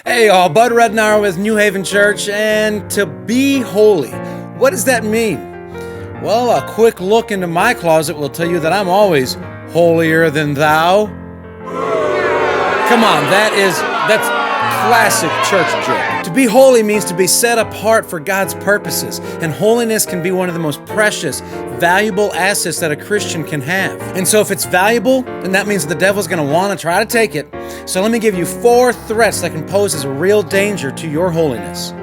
Hey all, Bud Rednar with New Haven Church, and to be holy, what does that mean? Well, a quick look into my closet will tell you that I'm always holier than thou. Come on, that's classic church joke. To be holy means to be set apart for God's purposes, and holiness can be one of the most precious, valuable assets that a Christian can have. And so if it's valuable, then that means the devil's going to want to try to take it. So let me give you 4 threats that can pose as a real danger to your holiness.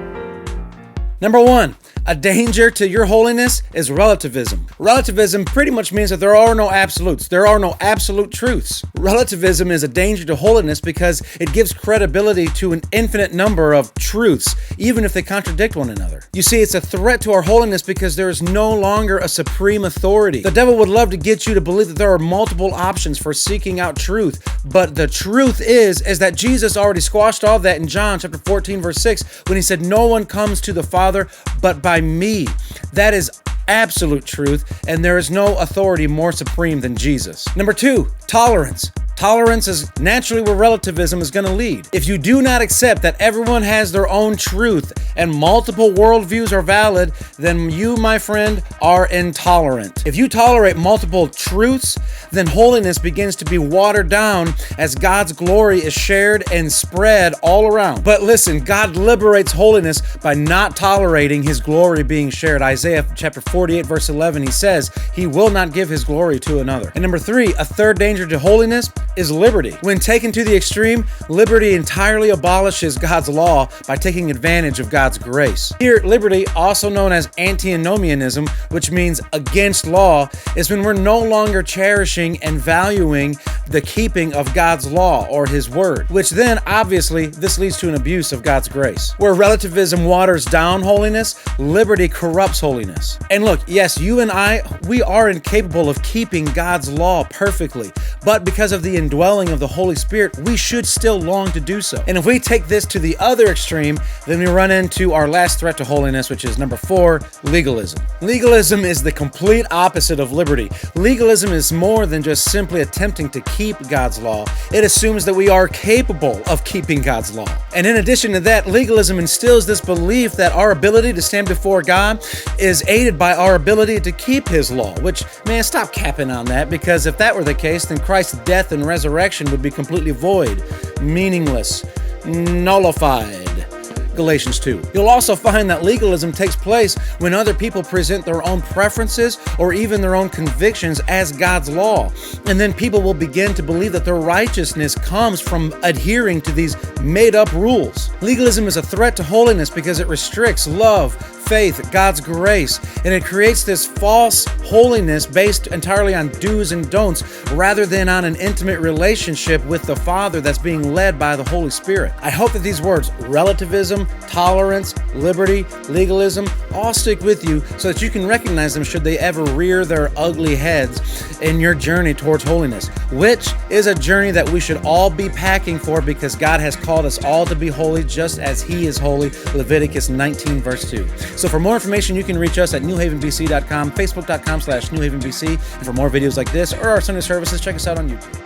Number 1. A danger to your holiness is relativism. Relativism pretty much means that there are no absolutes. There are no absolute truths. Relativism is a danger to holiness because it gives credibility to an infinite number of truths, even if they contradict one another. You see, it's a threat to our holiness because there is no longer a supreme authority. The devil would love to get you to believe that there are multiple options for seeking out truth, but the truth is that Jesus already squashed all that in John chapter 14, verse 6, when he said, "No one comes to the Father but by me." That is absolute truth, and there is no authority more supreme than Jesus. Number 2, tolerance. Tolerance is naturally where relativism is going to lead. If you do not accept that everyone has their own truth and multiple worldviews are valid, then you, my friend, are intolerant. If you tolerate multiple truths, then holiness begins to be watered down as God's glory is shared and spread all around. But listen, God liberates holiness by not tolerating his glory being shared. Isaiah chapter 48, verse 11, he says, he will not give his glory to another. And number 3, a third danger to holiness is liberty. When taken to the extreme, liberty entirely abolishes God's law by taking advantage of God's grace. Here, liberty, also known as antinomianism, which means against law, is when we're no longer cherishing and valuing the keeping of God's law or his word, which then obviously this leads to an abuse of God's grace. Where relativism waters down holiness, liberty corrupts holiness. And look, yes, you and I, we are incapable of keeping God's law perfectly, but because of the indwelling of the Holy Spirit, we should still long to do so. And if we take this to the other extreme, then we run into our last threat to holiness, which is number 4, legalism. Legalism is the complete opposite of liberty. Legalism is more than just simply attempting to keep God's law. It assumes that we are capable of keeping God's law. And in addition to that, legalism instills this belief that our ability to stand before God is aided by our ability to keep his law, which, man, stop capping on that, because if that were the case, then Christ's death and resurrection would be completely void, meaningless, nullified. Galatians 2. You'll also find that legalism takes place when other people present their own preferences or even their own convictions as God's law. And then people will begin to believe that their righteousness comes from adhering to these made-up rules. Legalism is a threat to holiness because it restricts love, faith, God's grace, and it creates this false holiness based entirely on do's and don'ts rather than on an intimate relationship with the Father that's being led by the Holy Spirit. I hope that these words, relativism, tolerance, liberty, legalism, all stick with you so that you can recognize them should they ever rear their ugly heads in your journey towards holiness, which is a journey that we should all be packing for because God has called us all to be holy just as he is holy, Leviticus 19, verse 2. So for more information, you can reach us at newhavenbc.com, facebook.com/newhavenbc, and for more videos like this or our Sunday services, check us out on YouTube.